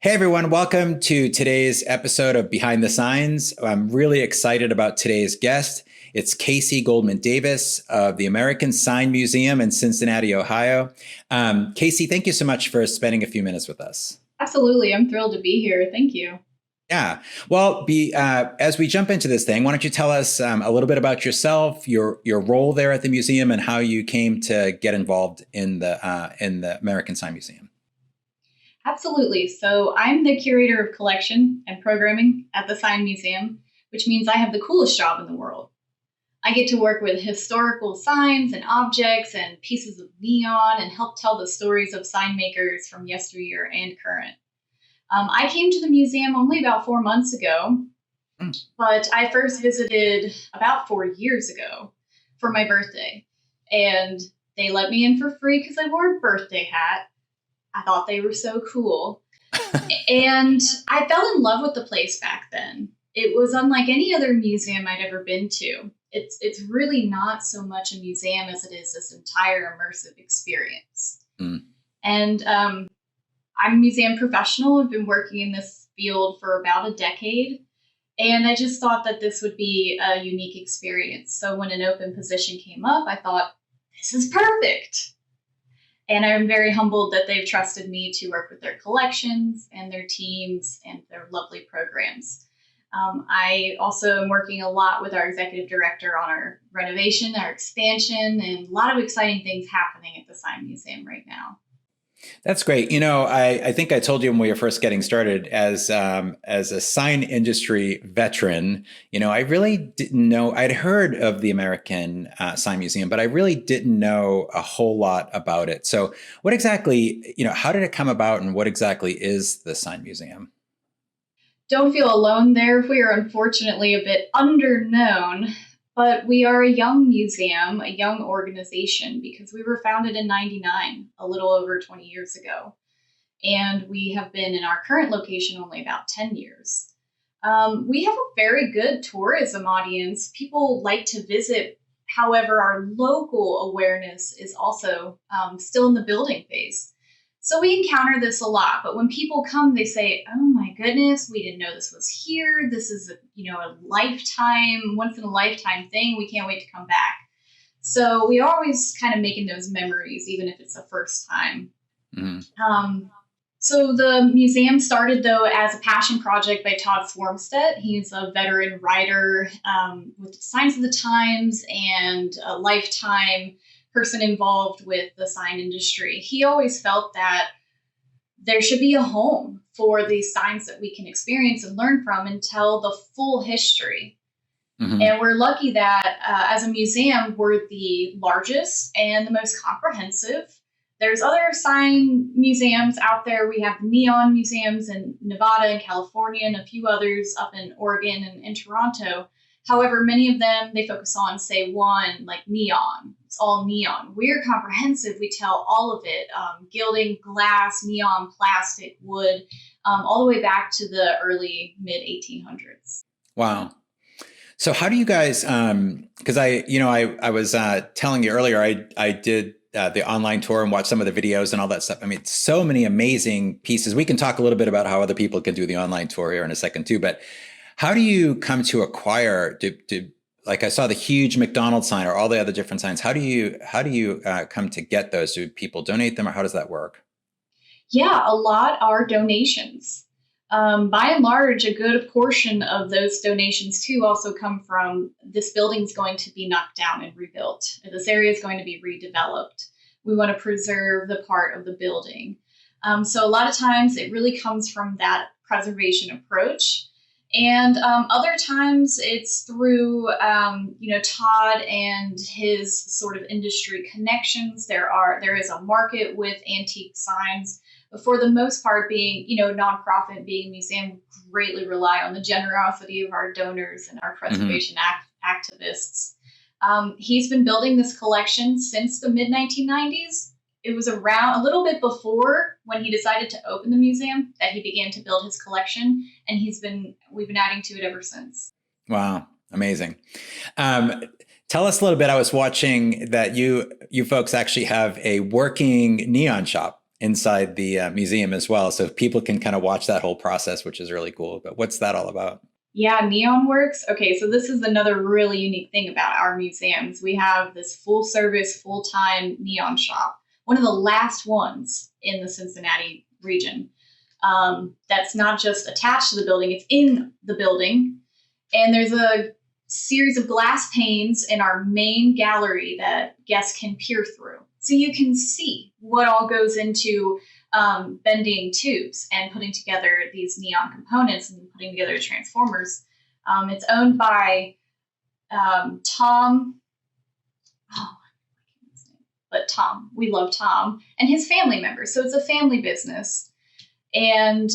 Hey everyone, welcome to today's episode of Behind the Signs. I'm really excited about today's guest. It's Casey Goldman-Davis of the American Sign Museum in Cincinnati, Ohio. Casey, thank you so much for spending a few minutes with us. Absolutely. I'm thrilled to be here. Thank you. Yeah. Well, as we jump into this thing, why don't you tell us a little bit about yourself, your role there at the museum, and how you came to get involved in the American Sign Museum? Absolutely. So I'm the curator of collection and programming at the Sign Museum, which means I have the coolest job in the world. I get to work with historical signs and objects and pieces of neon and help tell the stories of sign makers from yesteryear and current. I came to the museum only about 4 months ago, but I first visited about 4 years ago for my birthday. And they let me in for free because I wore a birthday hat. I thought they were so cool. And I fell in love with the place back then. It was unlike any other museum I'd ever been to. It's really not so much a museum as it is this entire immersive experience. And I'm a museum professional. I've been working in this field for about a decade. And I just thought that this would be a unique experience. So when an open position came up, I thought, this is perfect. And I'm very humbled that they've trusted me to work with their collections and their teams and their lovely programs. I also am working a lot with our executive director on our renovation, our expansion, and a lot of exciting things happening at the Sign Museum right now. That's great. I think I told you when we were first getting started, as a sign industry veteran, I really didn't know. I'd heard of the American Sign Museum, but I really didn't know a whole lot about it. So what exactly, how did it come about and what exactly is the Sign Museum? Don't feel alone there. We are unfortunately a bit underknown. But we are a young museum, a young organization, because we were founded in '99, a little over 20 years ago. And we have been in our current location only about 10 years. We have a very good tourism audience. People like to visit. However, our local awareness is also still in the building phase. So we encounter this a lot, but when people come, they say, "Oh my goodness, we didn't know this was here. This is a lifetime, once in a lifetime thing. We can't wait to come back." So we are always kind of making those memories, even if it's the first time. So the museum started though as a passion project by Todd Swarmstedt. He's a veteran writer with Signs of the Times and a lifetime person involved with the sign industry. He always felt that there should be a home for these signs that we can experience and learn from and tell the full history. And we're lucky that as a museum, we're the largest and the most comprehensive. There's other sign museums out there. We have neon museums in Nevada and California and a few others up in Oregon and in Toronto. However, many of them, they focus on, say, one, like neon. It's all neon. We're comprehensive. We tell all of it, gilding, glass, neon, plastic, wood, all the way back to the early mid-1800s. Wow. So how do you guys, because I was telling you earlier, I did the online tour and watched some of the videos and all that stuff. I mean, so many amazing pieces. We can talk a little bit about how other people can do the online tour here in a second too, but how do you come to acquire, like I saw the huge McDonald's sign or all the other different signs. How do you come to get those? Do people donate them or how does that work? Yeah, a lot are donations. By and large, a good portion of those donations too also come from this building's going to be knocked down and rebuilt. This area is going to be redeveloped. We want to preserve the part of the building. So a lot of times it really comes from that preservation approach. And other times it's through, Todd and his sort of industry connections. There is a market with antique signs, but for the most part, being, nonprofit, being a museum, we greatly rely on the generosity of our donors and our preservation activists. He's been building this collection since the mid 1990s. It was around a little bit before when he decided to open the museum that he began to build his collection, and we've been adding to it ever since. Wow, amazing. Tell us a little bit. I was watching that you folks actually have a working neon shop inside the museum as well. So people can kind of watch that whole process, which is really cool. But what's that all about? Yeah, Neon Works. Okay, so this is another really unique thing about our museums. We have this full service, full time neon shop, one of the last ones in the Cincinnati region. That's not just attached to the building, it's in the building. And there's a series of glass panes in our main gallery that guests can peer through. So you can see what all goes into bending tubes and putting together these neon components and putting together transformers. It's owned by Tom. Oh, but Tom, we love Tom and his family members. So it's a family business. And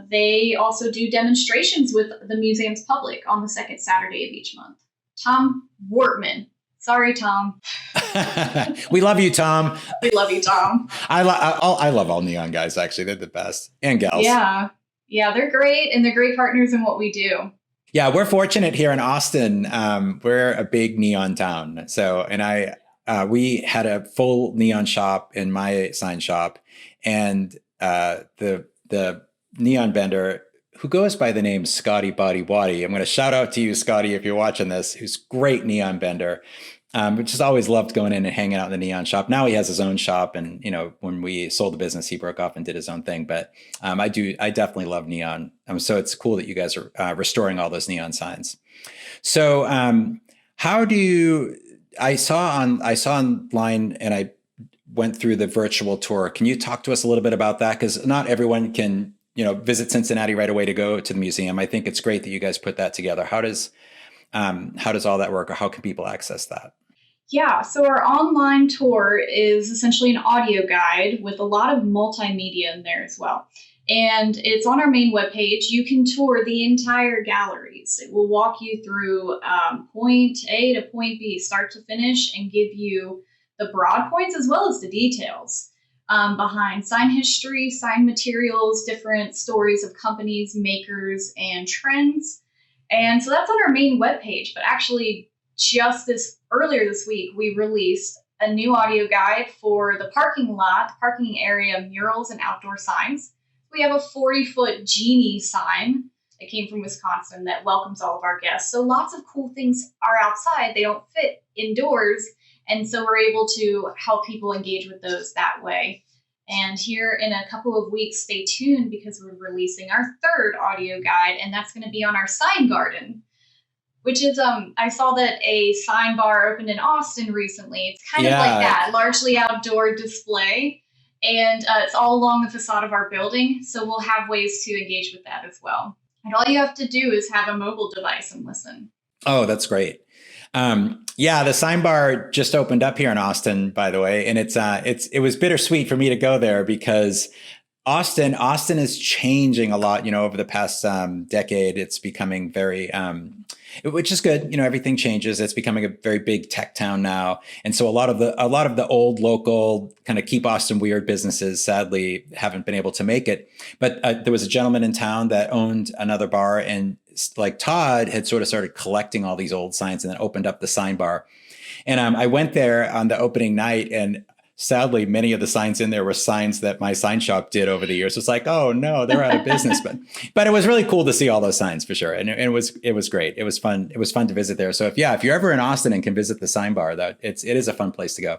they also do demonstrations with the museum's public on the second Saturday of each month. Tom Wortman. Sorry, Tom. We love you, Tom. We love you, Tom. I love all neon guys, actually. They're the best. And gals. Yeah. Yeah, they're great. And they're great partners in what we do. Yeah, we're fortunate here in Austin. We're a big neon town. So, and we had a full neon shop in my sign shop. And the neon vendor who goes by the name Scotty Body Waddy. I'm going to shout out to you, Scotty, if you're watching this, who's great neon vendor. Just always loved going in and hanging out in the neon shop. Now he has his own shop. And, when we sold the business, he broke off and did his own thing. But I definitely love neon. So it's cool that you guys are restoring all those neon signs. So I saw online and I went through the virtual tour. Can you talk to us a little bit about that? Because not everyone can, visit Cincinnati right away to go to the museum. I think it's great that you guys put that together. How does all that work, or how can people access that? Yeah, so our online tour is essentially an audio guide with a lot of multimedia in there as well. And it's on our main webpage. You can tour the entire galleries. It will walk you through point A to point B, start to finish, and give you the broad points as well as the details behind sign history, sign materials, different stories of companies, makers, and trends. And so that's on our main webpage. But actually, just earlier this week, we released a new audio guide for the parking area murals and outdoor signs. We have a 40-foot genie sign that came from Wisconsin that welcomes all of our guests. So lots of cool things are outside. They don't fit indoors. And so we're able to help people engage with those that way. And here in a couple of weeks, stay tuned because we're releasing our third audio guide, and that's going to be on our sign garden, which is, I saw that a sign bar opened in Austin recently. It's kind of like that, largely outdoor display. And it's all along the facade of our building. So we'll have ways to engage with that as well. And all you have to do is have a mobile device and listen. Oh, that's great. The sign bar just opened up here in Austin, by the way. And it was bittersweet for me to go there because Austin is changing a lot, over the past decade. It's becoming very, which is good. Everything changes. It's becoming a very big tech town now. And so a lot of the old local kind of keep Austin weird businesses sadly haven't been able to make it. But there was a gentleman in town that owned another bar, and like Todd had sort of started collecting all these old signs and then opened up the sign bar. And I went there on the opening night, and sadly, many of the signs in there were signs that my sign shop did over the years. It's like, oh no, they're out of business. But it was really cool to see all those signs for sure. And it was great. It was fun. It was fun to visit there. So if you're ever in Austin and can visit the sign bar, it is a fun place to go.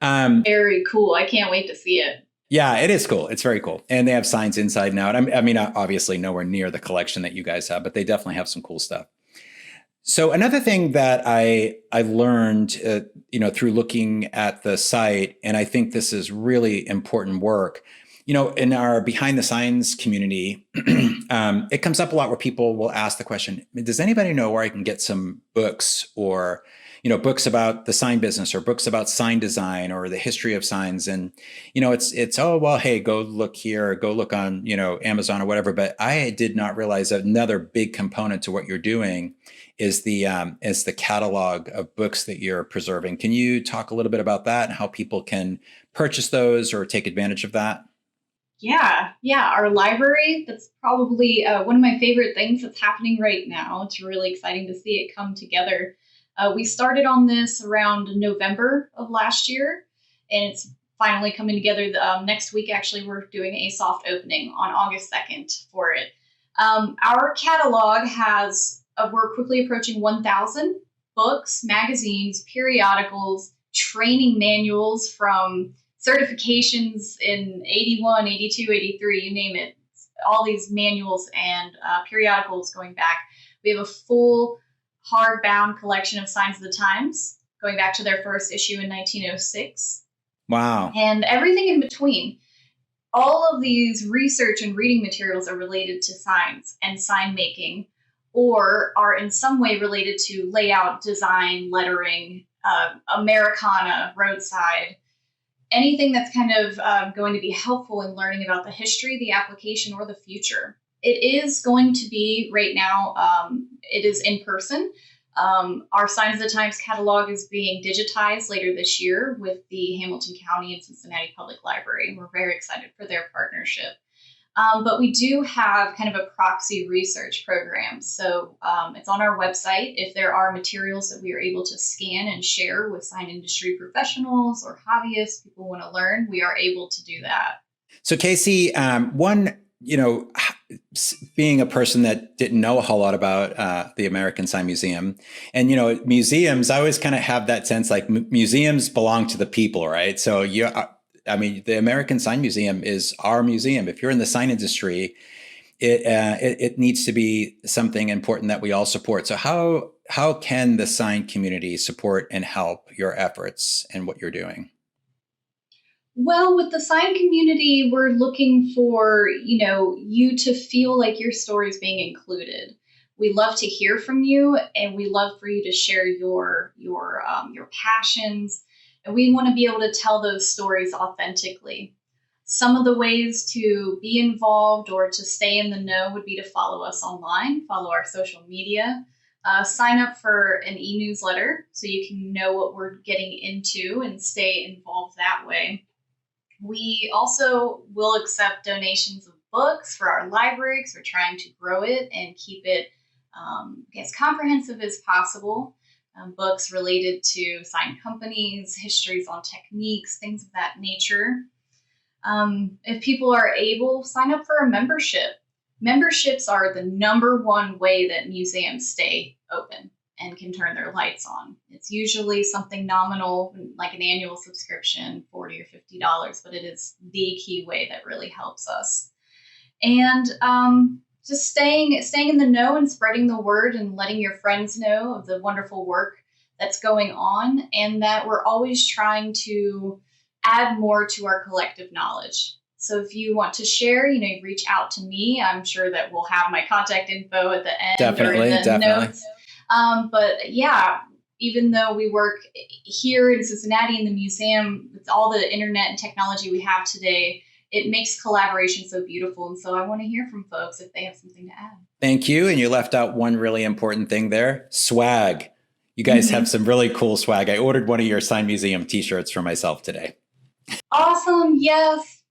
Very cool. I can't wait to see it. Yeah, it is cool. It's very cool. And they have signs inside and out. I mean, obviously nowhere near the collection that you guys have, but they definitely have some cool stuff. So another thing that I learned, through looking at the site, and I think this is really important work, in our behind the signs community, it comes up a lot where people will ask the question, does anybody know where I can get some books or, books about the sign business or books about sign design or the history of signs? And, it's, oh, well, hey, go look here, go look on, Amazon or whatever. But I did not realize that another big component to what you're doing is the catalog of books that you're preserving. Can you talk a little bit about that and how people can purchase those or take advantage of that? Yeah. Our library, that's probably one of my favorite things that's happening right now. It's really exciting to see it come together. We started on this around November of last year, and it's finally coming together. Next week, actually, we're doing a soft opening on August 2nd for it. Our catalog we're quickly approaching 1,000 books, magazines, periodicals, training manuals from certifications in 81, 82, 83, you name it. All these manuals and periodicals going back. We have a full hardbound collection of Signs of the Times, going back to their first issue in 1906. Wow. And everything in between. All of these research and reading materials are related to signs and sign making, or are in some way related to layout, design, lettering, Americana, roadside, anything that's kind of going to be helpful in learning about the history, the application, or the future. It is going to be right now, it is in person. Our Signs of the Times catalog is being digitized later this year with the Hamilton County and Cincinnati Public Library. We're very excited for their partnership. But we do have kind of a proxy research program. So it's on our website. If there are materials that we are able to scan and share with sign industry professionals or hobbyists, people want to learn, we are able to do that. So Casey, being a person that didn't know a whole lot about the American Sign Museum, and museums, I always kind of have that sense like museums belong to the people, right? So the American Sign Museum is our museum. If you're in the sign industry, it needs to be something important that we all support. So how can the sign community support and help your efforts and what you're doing? Well, with the sign community, we're looking for, you to feel like your story is being included. We love to hear from you, and we love for you to share your passions, and we want to be able to tell those stories authentically. Some of the ways to be involved or to stay in the know would be to follow us online, follow our social media, sign up for an e-newsletter so you can know what we're getting into and stay involved that way. We also will accept donations of books for our library because we're trying to grow it and keep it as comprehensive as possible. Books related to sign companies, histories on techniques, things of that nature. If people are able, sign up for a membership. Memberships are the number one way that museums stay open and can turn their lights on. It's usually something nominal, like an annual subscription, $40 or $50, but it is the key way that really helps us. And just staying in the know and spreading the word and letting your friends know of the wonderful work that's going on, and that we're always trying to add more to our collective knowledge. So if you want to share, reach out to me. I'm sure that we'll have my contact info at the end or in the notes. But yeah, even though we work here in Cincinnati in the museum, with all the internet and technology we have today, it makes collaboration so beautiful. And so I want to hear from folks if they have something to add. Thank you. And you left out one really important thing there, swag. You guys have some really cool swag. I ordered one of your Sign Museum t-shirts for myself today. Awesome. Yes.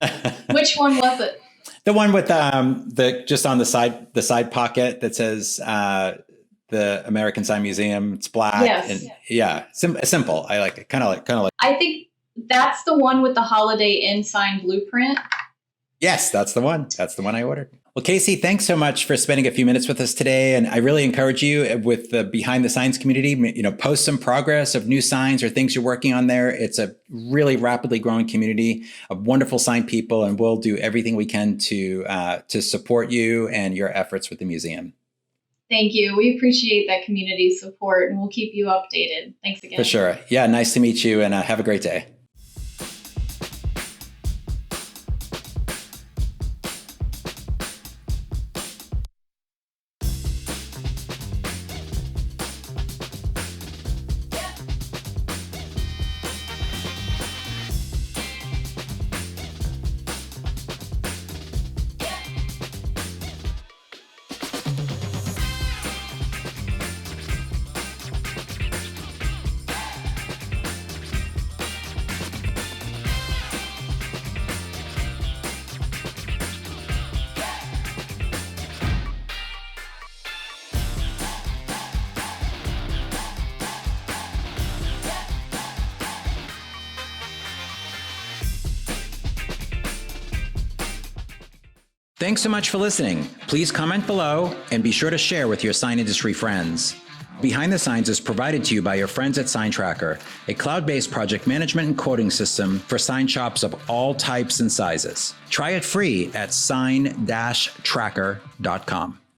Which one was it? The one with the just on the side pocket that says the American Sign Museum. It's black. Yes. And yeah, simple. I like it. Kind of like. I think that's the one with the Holiday Inn sign blueprint. Yes, that's the one. That's the one I ordered. Well, Casey, thanks so much for spending a few minutes with us today. And I really encourage you with the Behind the Signs community, post some progress of new signs or things you're working on there. It's a really rapidly growing community of wonderful sign people, and we'll do everything we can to support you and your efforts with the museum. Thank you. We appreciate that community support, and we'll keep you updated. Thanks again. For sure. Yeah, nice to meet you, and have a great day. Thanks so much for listening. Please comment below and be sure to share with your sign industry friends. Behind the Signs is provided to you by your friends at Sign Tracker, a cloud-based project management and quoting system for sign shops of all types and sizes. Try it free at sign-tracker.com.